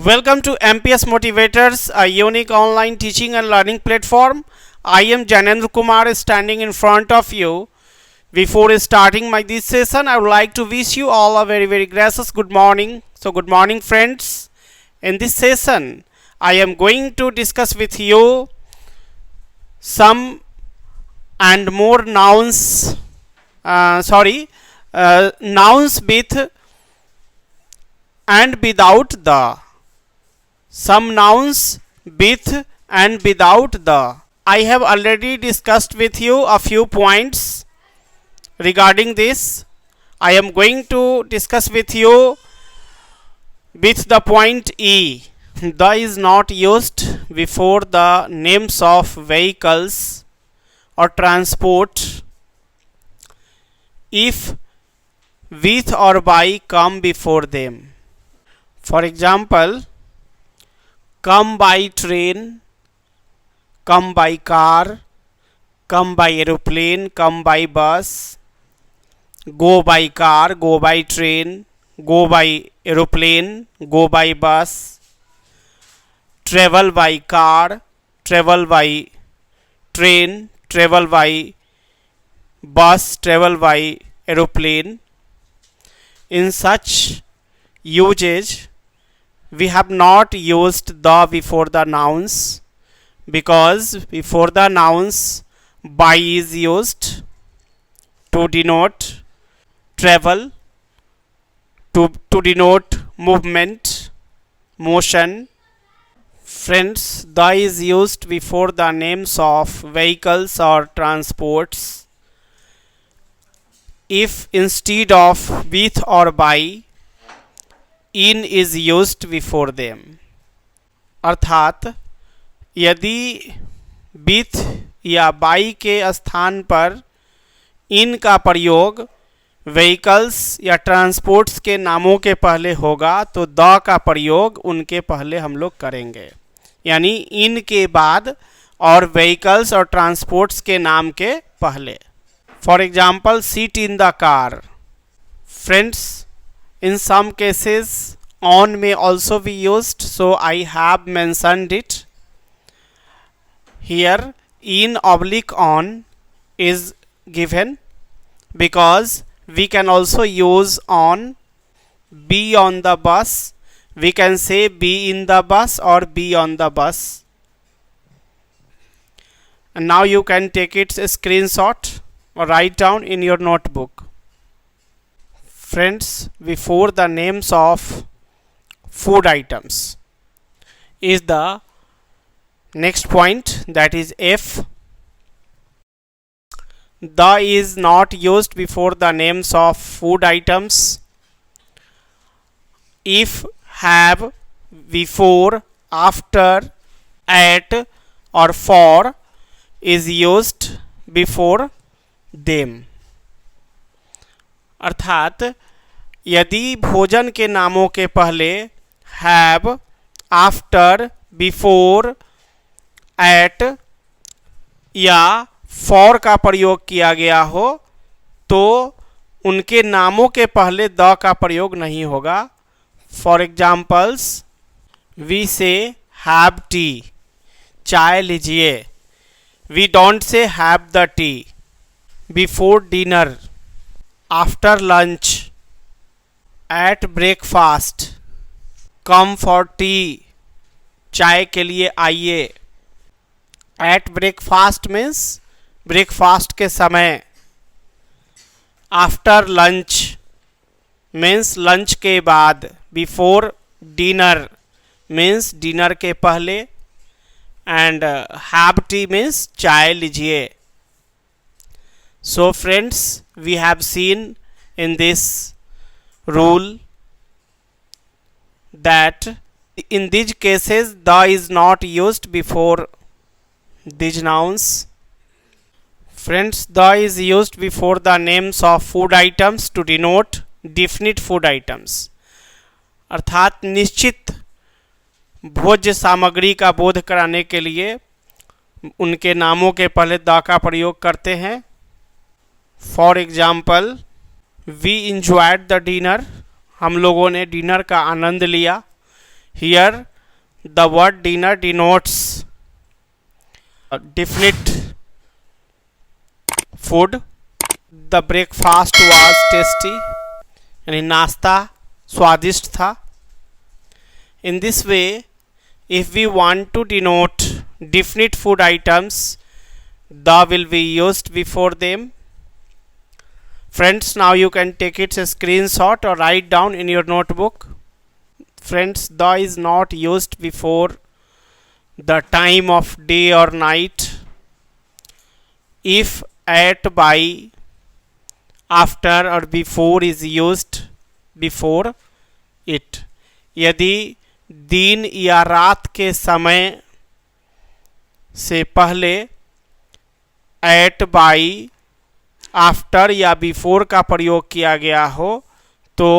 Welcome to MPS Motivators, a unique online teaching and learning platform. I am Janendra Kumar standing in front of you. Before starting this session, I would like to wish you all a very gracious good morning. So good morning friends. In this session, I am going to discuss with you some and more nouns, nouns with and without the. Some nouns with and without the. I have already discussed with you a few points regarding this. I am going to discuss with you with the point E. The is not used before the names of vehicles or transport if with or by come before them. For example, come by train, come by car, come by aeroplane, come by bus, go by car, go by train, go by aeroplane, go by bus, travel by car, travel by train, travel by bus, travel by aeroplane. In such usage, we have not used the before the nouns because before the nouns by is used to denote travel, to denote movement, motion. Friends, the is used before the names of vehicles or transports if instead of with or by in is used before them. अर्थात यदि with या by के स्थान पर in का प्रयोग vehicles या transports के नामों के पहले होगा तो द का प्रयोग उनके पहले हम लोग करेंगे, यानी इन के बाद और व्हीकल्स और ट्रांसपोर्ट्स के नाम के पहले. For example, seat in the car. Friends, in some cases on may also be used, so I have mentioned it here. In oblique on is given because we can also use on. Be on the bus, we can say be in the bus or be on the bus. And now you can take its screenshot or write down in your notebook. Friends, before the names of food items is the next point, that is F. The is not used before the names of food items if have, before, after, at or for is used before them. अर्थात यदि भोजन के नामों के पहले have, after, before, eight या for का प्रयोग किया गया हो तो उनके नामों के पहले द का प्रयोग नहीं होगा. For examples, we say have tea, चाय लीजिए. We don't say have the tea. Before dinner, after lunch, at breakfast, come for tea, चाय के लिए आइए. एट ब्रेकफास्ट मीन्स ब्रेकफास्ट के समय. आफ्टर लंच मीन्स लंच के बाद. बिफोर डिनर मीन्स डिनर के पहले. एंड हैव टी मीन्स चाय लीजिए. So friends, we have seen in this rule that in these cases the is not used before these nouns. Friends, the is used before the names of food items to denote definite food items. अर्थात निश्चित भोज्य सामग्री का बोध कराने के लिए उनके नामों के पहले द का प्रयोग करते हैं. For example, we enjoyed the dinner, हम लोगों ने डिनर का आनंद लिया. Here the word dinner denotes definite food. The breakfast was tasty, यानी नाश्ता स्वादिष्ट था. In this way, if we want to denote definite food items, the will be used before them. Friends, now you can take it a screenshot or write down in your notebook. Friends, the is not used before the time of day or night. If, at, by, after or before is used before it. यदि दिन या रात के समय से पहले eight, by, after या before का प्रयोग किया गया हो तो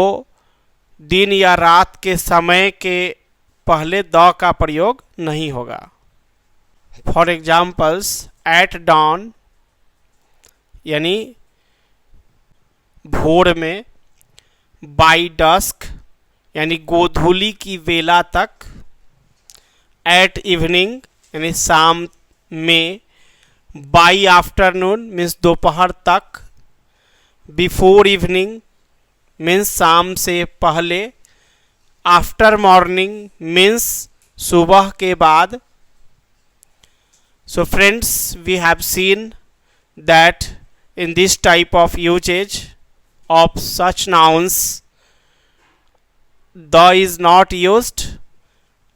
दिन या रात के समय के पहले द का प्रयोग नहीं होगा. फॉर एग्जाम्पल्स, एट डॉन यानी भोर में, बाई डस्क यानी गोधूली की वेला तक, एट इवनिंग यानी शाम में, बाई आफ्टरनून मीन्स दोपहर तक, बिफोर इवनिंग मीन्स शाम से पहले, आफ्टर मॉर्निंग मीन्स सुबह के बाद. So friends, we have seen that in this type of usage of such nouns, the is not used.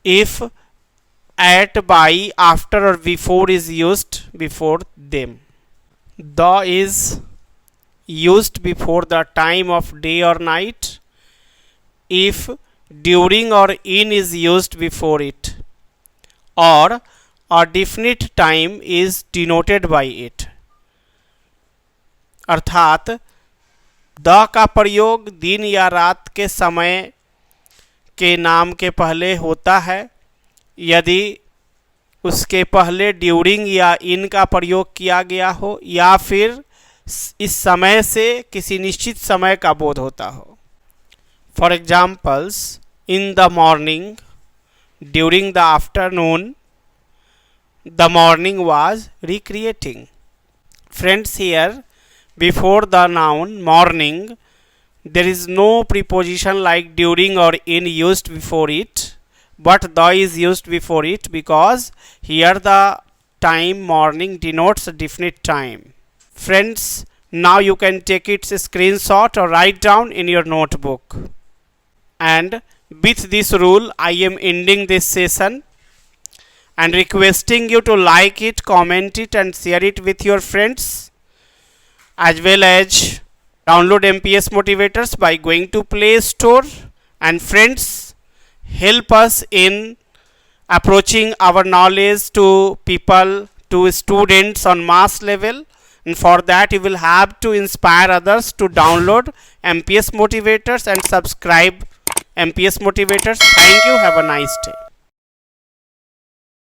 If at, by, after or before is used before them. The is used before the time of day or night. If during or in is used before it, or a definite time is denoted by it. अर्थात the का प्रयोग दिन या रात के समय के नाम के पहले होता है यदि उसके पहले ड्यूरिंग या इन का प्रयोग किया गया हो या फिर इस समय से किसी निश्चित समय का बोध होता हो. For examples, in the morning, during the afternoon, the morning was recreating. Friends, here before the noun morning there is no preposition like during or in used before it, but the is used before it because here the time morning denotes a definite time. Friends, now you can take its screenshot or write down in your notebook. And with this rule I am ending this session and requesting you to like it, comment it and share it with your friends, as well as download MPS Motivators by going to Play Store. And friends, help us in approaching our knowledge to people, to students on mass level, and for that you will have to inspire others to download MPS Motivators and subscribe MPS Motivators. Thank you. Have a nice day.